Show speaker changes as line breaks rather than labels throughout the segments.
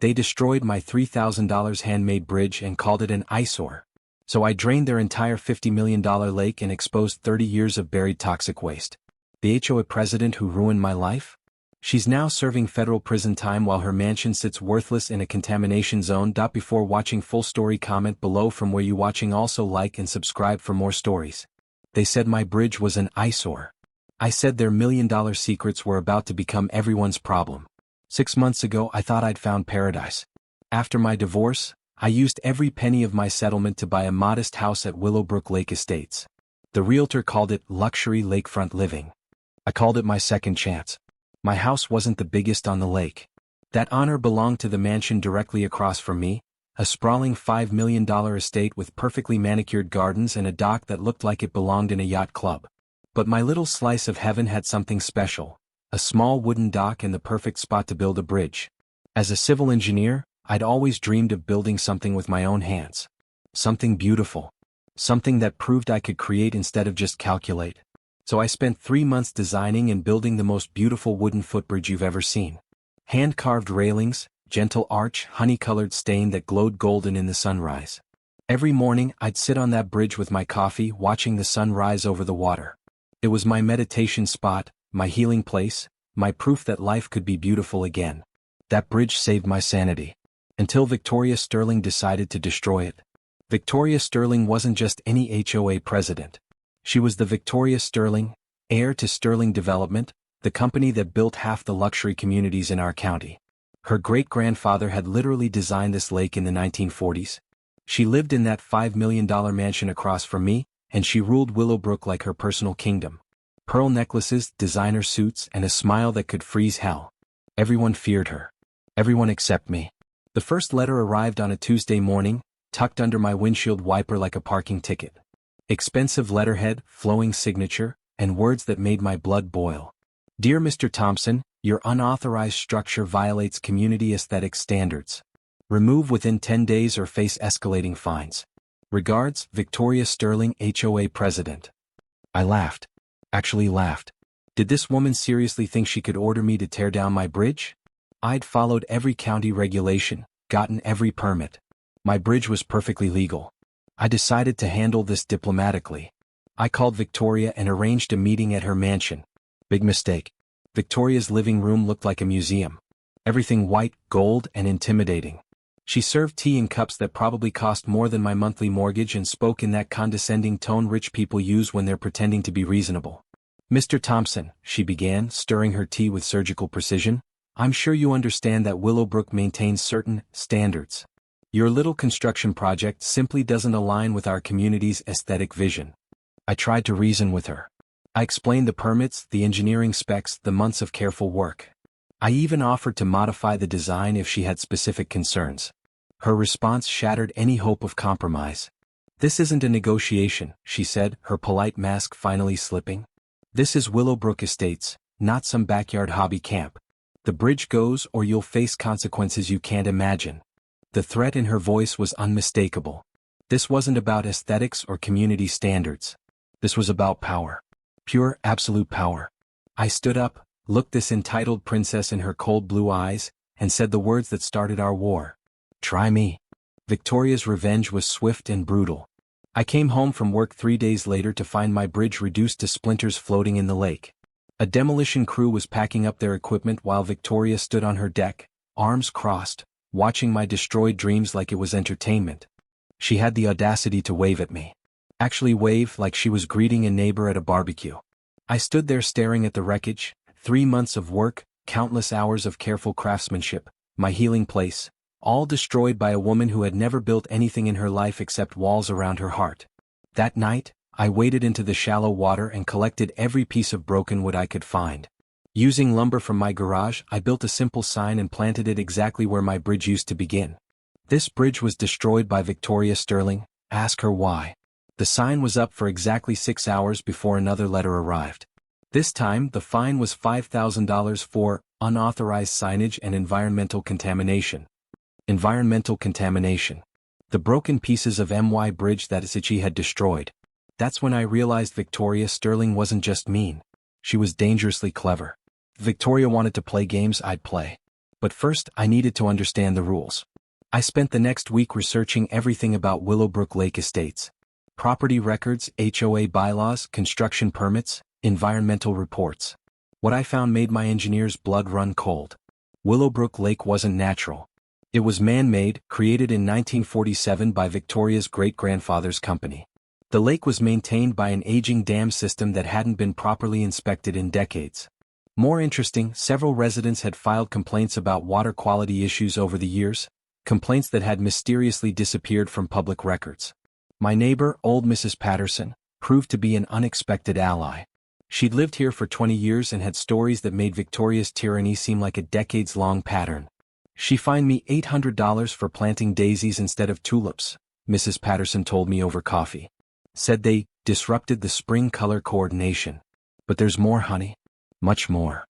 They destroyed my $3,000 handmade bridge and called it an eyesore. So I drained their entire $50 million lake and exposed 30 years of buried toxic waste. The HOA president who ruined my life? She's now serving federal prison time while her mansion sits worthless in a contamination zone. Before watching full story, comment below from where you watching. Also like and subscribe for more stories. They said my bridge was an eyesore. I said their $1 million secrets were about to become everyone's problem. 6 months ago I thought I'd found paradise. After my divorce, I used every penny of my settlement to buy a modest house at Willowbrook Lake Estates. The realtor called it luxury lakefront living. I called it my second chance. My house wasn't the biggest on the lake. That honor belonged to the mansion directly across from me, a sprawling $5 million estate with perfectly manicured gardens and a dock that looked like it belonged in a yacht club. But my little slice of heaven had something special, a small wooden dock and the perfect spot to build a bridge. As a civil engineer, I'd always dreamed of building something with my own hands. Something beautiful. Something that proved I could create instead of just calculate. So I spent 3 months designing and building the most beautiful wooden footbridge you've ever seen. Hand-carved railings, gentle arch, honey-colored stain that glowed golden in the sunrise. Every morning I'd sit on that bridge with my coffee, watching the sun rise over the water. It was my meditation spot, my healing place, my proof that life could be beautiful again. That bridge saved my sanity. Until Victoria Sterling decided to destroy it. Victoria Sterling wasn't just any HOA president. She was the Victoria Sterling, heir to Sterling Development, the company that built half the luxury communities in our county. Her great-grandfather had literally designed this lake in the 1940s. She lived in that $5 million mansion across from me, and she ruled Willowbrook like her personal kingdom. Pearl necklaces, designer suits, and a smile that could freeze hell. Everyone feared her. Everyone except me. The first letter arrived on a Tuesday morning, tucked under my windshield wiper like a parking ticket. Expensive letterhead, flowing signature, and words that made my blood boil. Dear Mr. Thompson, your unauthorized structure violates community aesthetic standards. Remove within 10 days or face escalating fines. Regards, Victoria Sterling, HOA President. I laughed. Actually laughed. Did this woman seriously think she could order me to tear down my bridge? I'd followed every county regulation, gotten every permit. My bridge was perfectly legal. I decided to handle this diplomatically. I called Victoria and arranged a meeting at her mansion. Big mistake. Victoria's living room looked like a museum. Everything white, gold, and intimidating. She served tea in cups that probably cost more than my monthly mortgage and spoke in that condescending tone rich people use when they're pretending to be reasonable. Mr. Thompson, she began, stirring her tea with surgical precision, I'm sure you understand that Willowbrook maintains certain standards. Your little construction project simply doesn't align with our community's aesthetic vision. I tried to reason with her. I explained the permits, the engineering specs, the months of careful work. I even offered to modify the design if she had specific concerns. Her response shattered any hope of compromise. This isn't a negotiation, she said, her polite mask finally slipping. This is Willowbrook Estates, not some backyard hobby camp. The bridge goes or you'll face consequences you can't imagine. The threat in her voice was unmistakable. This wasn't about aesthetics or community standards. This was about power. Pure, absolute power. I stood up, looked this entitled princess in her cold blue eyes, and said the words that started our war. Try me. Victoria's revenge was swift and brutal. I came home from work 3 days later to find my bridge reduced to splinters floating in the lake. A demolition crew was packing up their equipment while Victoria stood on her deck, arms crossed, watching my destroyed dreams like it was entertainment. She had the audacity to wave at me. Actually wave like she was greeting a neighbor at a barbecue. I stood there staring at the wreckage, 3 months of work, countless hours of careful craftsmanship, my healing place, all destroyed by a woman who had never built anything in her life except walls around her heart. That night, I waded into the shallow water and collected every piece of broken wood I could find. Using lumber from my garage, I built a simple sign and planted it exactly where my bridge used to begin. This bridge was destroyed by Victoria Sterling, ask her why. The sign was up for exactly 6 hours before another letter arrived. This time, the fine was $5,000 for unauthorized signage and environmental contamination. Environmental contamination. The broken pieces of my bridge that she had destroyed. That's when I realized Victoria Sterling wasn't just mean. She was dangerously clever. Victoria wanted to play games, I'd play. But first, I needed to understand the rules. I spent the next week researching everything about Willowbrook Lake Estates. Property records, HOA bylaws, construction permits, environmental reports. What I found made my engineer's blood run cold. Willowbrook Lake wasn't natural. It was man-made, created in 1947 by Victoria's great-grandfather's company. The lake was maintained by an aging dam system that hadn't been properly inspected in decades. More interesting, several residents had filed complaints about water quality issues over the years, complaints that had mysteriously disappeared from public records. My neighbor, old Mrs. Patterson, proved to be an unexpected ally. She'd lived here for 20 years and had stories that made Victoria's tyranny seem like a decades-long pattern. She fined me $800 for planting daisies instead of tulips, Mrs. Patterson told me over coffee. Said they disrupted the spring color coordination. But there's more, honey. Much more.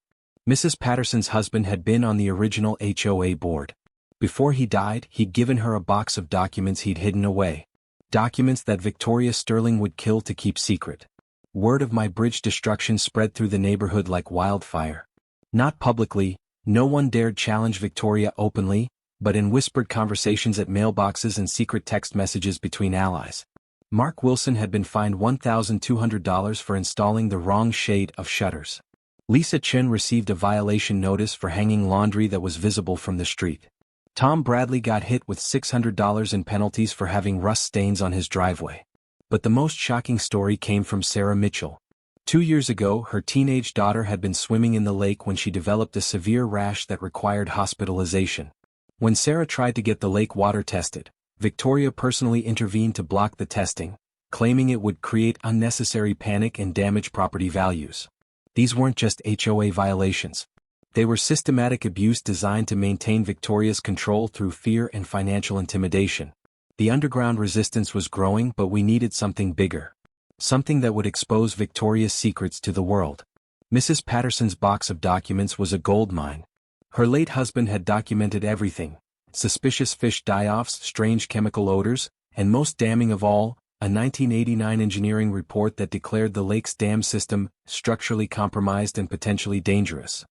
Mrs. Patterson's husband had been on the original HOA board. Before he died, he'd given her a box of documents he'd hidden away. Documents that Victoria Sterling would kill to keep secret. Word of my bridge destruction spread through the neighborhood like wildfire. Not publicly, no one dared challenge Victoria openly, but in whispered conversations at mailboxes and secret text messages between allies. Mark Wilson had been fined $1,200 for installing the wrong shade of shutters. Lisa Chin received a violation notice for hanging laundry that was visible from the street. Tom Bradley got hit with $600 in penalties for having rust stains on his driveway. But the most shocking story came from Sarah Mitchell. 2 years ago, her teenage daughter had been swimming in the lake when she developed a severe rash that required hospitalization. When Sarah tried to get the lake water tested, Victoria personally intervened to block the testing, claiming it would create unnecessary panic and damage property values. These weren't just HOA violations. They were systematic abuse designed to maintain Victoria's control through fear and financial intimidation. The underground resistance was growing, but we needed something bigger. Something that would expose Victoria's secrets to the world. Mrs. Patterson's box of documents was a goldmine. Her late husband had documented everything: suspicious fish die-offs, strange chemical odors, and most damning of all, a 1989 engineering report that declared the lake's dam system structurally compromised and potentially dangerous.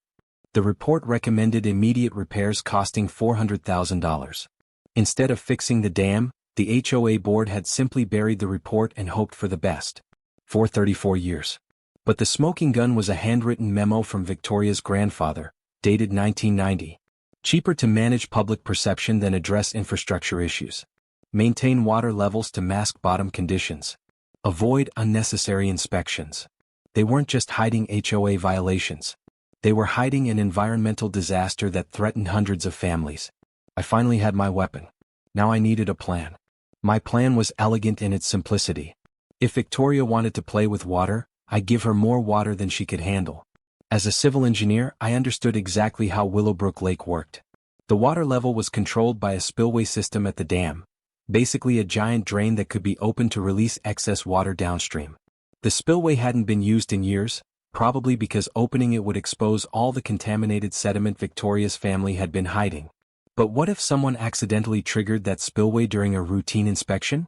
The report recommended immediate repairs costing $400,000. Instead of fixing the dam, the HOA board had simply buried the report and hoped for the best. For 34 years. But the smoking gun was a handwritten memo from Victoria's grandfather, dated 1990. Cheaper to manage public perception than address infrastructure issues. Maintain water levels to mask bottom conditions. Avoid unnecessary inspections. They weren't just hiding HOA violations. They were hiding an environmental disaster that threatened hundreds of families. I finally had my weapon. Now I needed a plan. My plan was elegant in its simplicity. If Victoria wanted to play with water, I'd give her more water than she could handle. As a civil engineer, I understood exactly how Willowbrook Lake worked. The water level was controlled by a spillway system at the dam, basically a giant drain that could be opened to release excess water downstream. The spillway hadn't been used in years, probably because opening it would expose all the contaminated sediment Victoria's family had been hiding. But what if someone accidentally triggered that spillway during a routine inspection?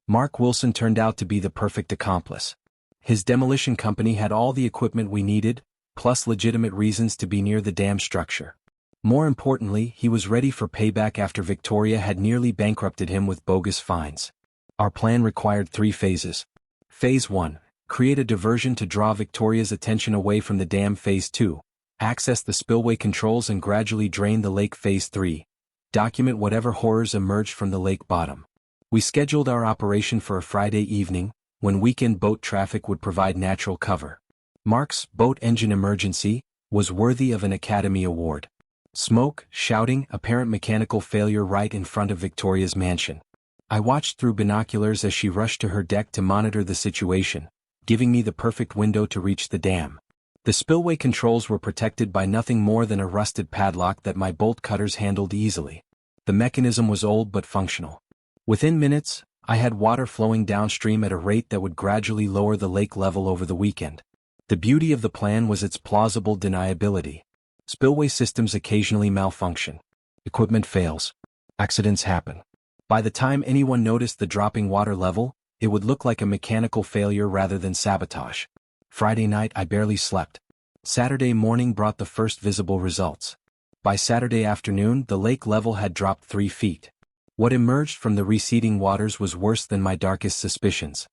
Mark Wilson turned out to be the perfect accomplice. His demolition company had all the equipment we needed, plus legitimate reasons to be near the dam structure. More importantly, he was ready for payback after Victoria had nearly bankrupted him with bogus fines. Our plan required 3 phases. Phase 1. Create a diversion to draw Victoria's attention away from the dam. Phase 2. Access the spillway controls and gradually drain the lake. Phase 3. Document whatever horrors emerged from the lake bottom. We scheduled our operation for a Friday evening, when weekend boat traffic would provide natural cover. Mark's boat engine emergency was worthy of an Academy Award. Smoke, shouting, apparent mechanical failure right in front of Victoria's mansion. I watched through binoculars as she rushed to her deck to monitor the situation, giving me the perfect window to reach the dam. The spillway controls were protected by nothing more than a rusted padlock that my bolt cutters handled easily. The mechanism was old but functional. Within minutes, I had water flowing downstream at a rate that would gradually lower the lake level over the weekend. The beauty of the plan was its plausible deniability. Spillway systems occasionally malfunction. Equipment fails. Accidents happen. By the time anyone noticed the dropping water level, it would look like a mechanical failure rather than sabotage. Friday night I barely slept. Saturday morning brought the first visible results. By Saturday afternoon, the lake level had dropped 3 feet. What emerged from the receding waters was worse than my darkest suspicions.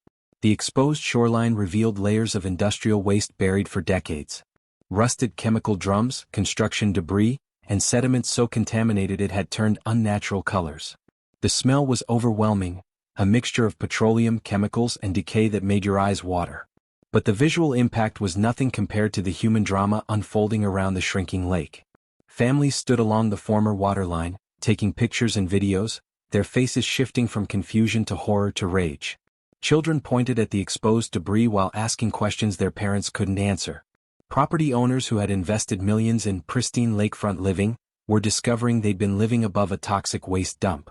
The exposed shoreline revealed layers of industrial waste buried for decades. Rusted chemical drums, construction debris, and sediment so contaminated it had turned unnatural colors. The smell was overwhelming, a mixture of petroleum, chemicals, and decay that made your eyes water. But the visual impact was nothing compared to the human drama unfolding around the shrinking lake. Families stood along the former waterline, taking pictures and videos, their faces shifting from confusion to horror to rage. Children pointed at the exposed debris while asking questions their parents couldn't answer. Property owners who had invested millions in pristine lakefront living were discovering they'd been living above a toxic waste dump.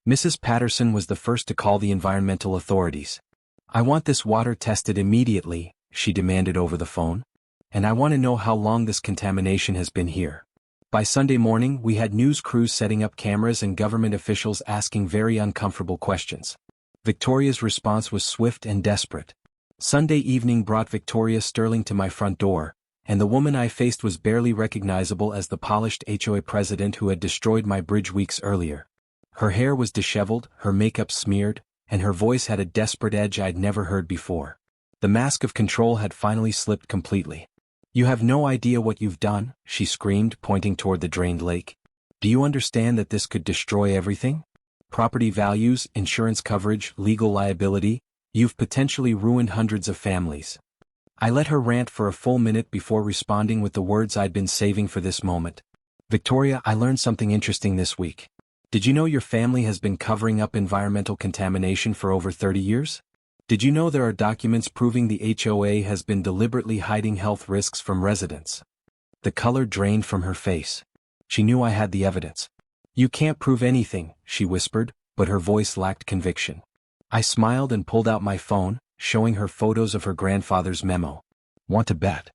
Mrs. Patterson was the first to call the environmental authorities. "I want this water tested immediately," she demanded over the phone. "And I want to know how long this contamination has been here." By Sunday morning, we had news crews setting up cameras and government officials asking very uncomfortable questions. Victoria's response was swift and desperate. Sunday evening brought Victoria Sterling to my front door, and the woman I faced was barely recognizable as the polished HOA president who had destroyed my bridge weeks earlier. Her hair was disheveled, her makeup smeared, and her voice had a desperate edge I'd never heard before. The mask of control had finally slipped completely. "You have no idea what you've done," she screamed, pointing toward the drained lake. "Do you understand that this could destroy everything? Property values, insurance coverage, legal liability. You've potentially ruined hundreds of families." I let her rant for a full minute before responding with the words I'd been saving for this moment. "Victoria, I learned something interesting this week. Did you know your family has been covering up environmental contamination for over 30 years? Did you know there are documents proving the HOA has been deliberately hiding health risks from residents?" The color drained from her face. She knew I had the evidence. "You can't prove anything," she whispered, but her voice lacked conviction. I smiled and pulled out my phone, showing her photos of her grandfather's memo. "Want to bet?"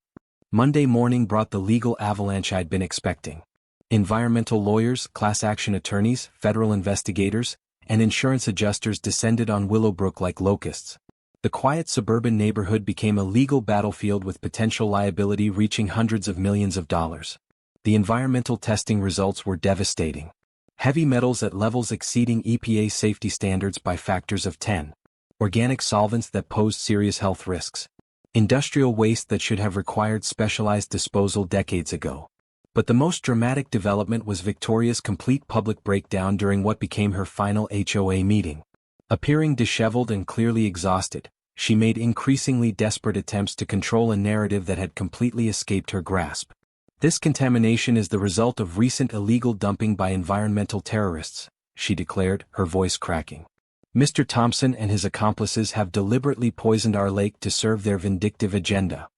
Monday morning brought the legal avalanche I'd been expecting. Environmental lawyers, class action attorneys, federal investigators, and insurance adjusters descended on Willowbrook like locusts. The quiet suburban neighborhood became a legal battlefield with potential liability reaching hundreds of millions of dollars. The environmental testing results were devastating. Heavy metals at levels exceeding EPA safety standards by factors of 10. Organic solvents that posed serious health risks. Industrial waste that should have required specialized disposal decades ago. But the most dramatic development was Victoria's complete public breakdown during what became her final HOA meeting. Appearing disheveled and clearly exhausted, she made increasingly desperate attempts to control a narrative that had completely escaped her grasp. "This contamination is the result of recent illegal dumping by environmental terrorists," she declared, her voice cracking. "Mr. Thompson and his accomplices have deliberately poisoned our lake to serve their vindictive agenda."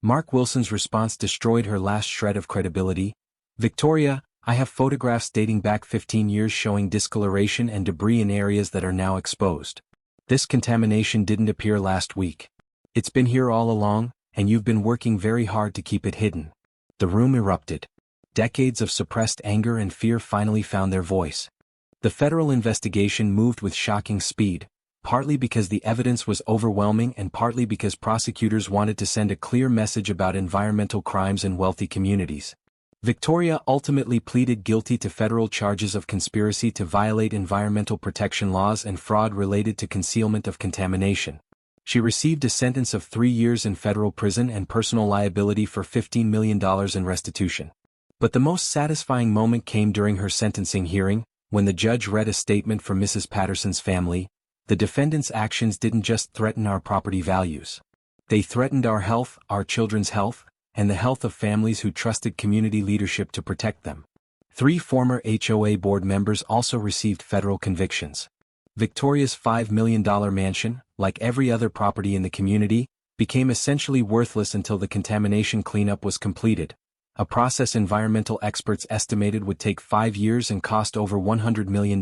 Mark Wilson's response destroyed her last shred of credibility. "Victoria, I have photographs dating back 15 years showing discoloration and debris in areas that are now exposed. This contamination didn't appear last week. It's been here all along, and you've been working very hard to keep it hidden." The room erupted. Decades of suppressed anger and fear finally found their voice. The federal investigation moved with shocking speed, partly because the evidence was overwhelming and partly because prosecutors wanted to send a clear message about environmental crimes in wealthy communities. Victoria ultimately pleaded guilty to federal charges of conspiracy to violate environmental protection laws and fraud related to concealment of contamination. She received a sentence of 3 years in federal prison and personal liability for $15 million in restitution. But the most satisfying moment came during her sentencing hearing, when the judge read a statement from Mrs. Patterson's family. "The defendant's actions didn't just threaten our property values. They threatened our health, our children's health, and the health of families who trusted community leadership to protect them." 3 former HOA board members also received federal convictions. Victoria's $5 million mansion, like every other property in the community, became essentially worthless until the contamination cleanup was completed, a process environmental experts estimated would take 5 years and cost over $100 million.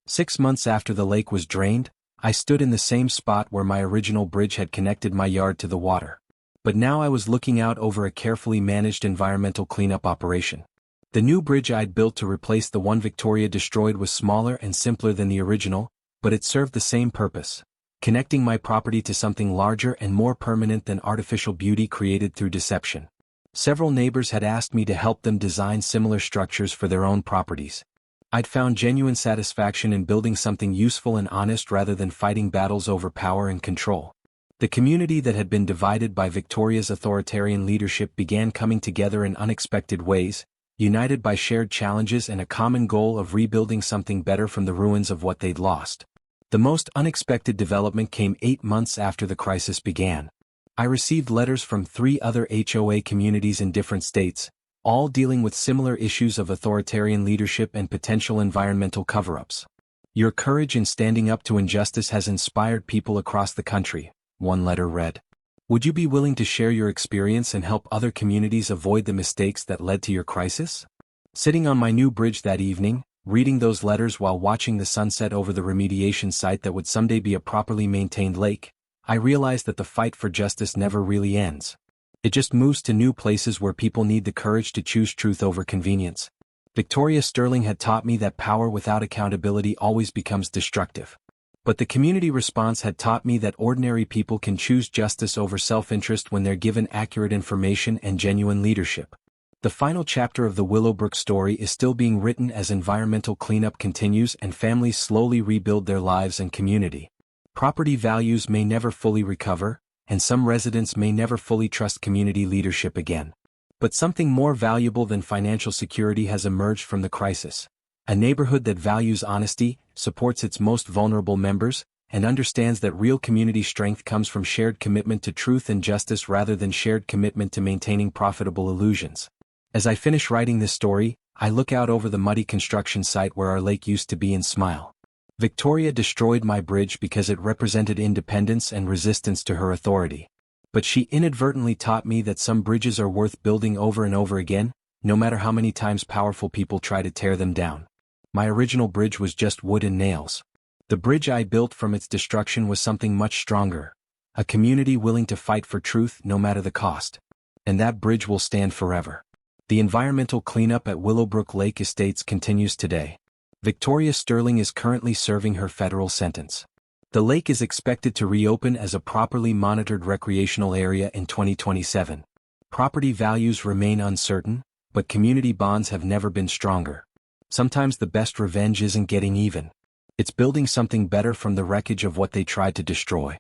6 months after the lake was drained, I stood in the same spot where my original bridge had connected my yard to the water. But now I was looking out over a carefully managed environmental cleanup operation. The new bridge I'd built to replace the one Victoria destroyed was smaller and simpler than the original, but it served the same purpose, connecting my property to something larger and more permanent than artificial beauty created through deception. Several neighbors had asked me to help them design similar structures for their own properties. I'd found genuine satisfaction in building something useful and honest rather than fighting battles over power and control. The community that had been divided by Victoria's authoritarian leadership began coming together in unexpected ways, united by shared challenges and a common goal of rebuilding something better from the ruins of what they'd lost. The most unexpected development came 8 months after the crisis began. I received letters from 3 other HOA communities in different states, all dealing with similar issues of authoritarian leadership and potential environmental cover-ups. "Your courage in standing up to injustice has inspired people across the country," one letter read. "Would you be willing to share your experience and help other communities avoid the mistakes that led to your crisis?" Sitting on my new bridge that evening, reading those letters while watching the sunset over the remediation site that would someday be a properly maintained lake, I realized that the fight for justice never really ends. It just moves to new places where people need the courage to choose truth over convenience. Victoria Sterling had taught me that power without accountability always becomes destructive. But the community response had taught me that ordinary people can choose justice over self-interest when they're given accurate information and genuine leadership. The final chapter of the Willowbrook story is still being written as environmental cleanup continues and families slowly rebuild their lives and community. Property values may never fully recover, and some residents may never fully trust community leadership again. But something more valuable than financial security has emerged from the crisis. A neighborhood that values honesty, supports its most vulnerable members, and understands that real community strength comes from shared commitment to truth and justice rather than shared commitment to maintaining profitable illusions. As I finish writing this story, I look out over the muddy construction site where our lake used to be and smile. Victoria destroyed my bridge because it represented independence and resistance to her authority. But she inadvertently taught me that some bridges are worth building over and over again, no matter how many times powerful people try to tear them down. My original bridge was just wood and nails. The bridge I built from its destruction was something much stronger. A community willing to fight for truth no matter the cost. And that bridge will stand forever. The environmental cleanup at Willowbrook Lake Estates continues today. Victoria Sterling is currently serving her federal sentence. The lake is expected to reopen as a properly monitored recreational area in 2027. Property values remain uncertain, but community bonds have never been stronger. Sometimes the best revenge isn't getting even. It's building something better from the wreckage of what they tried to destroy.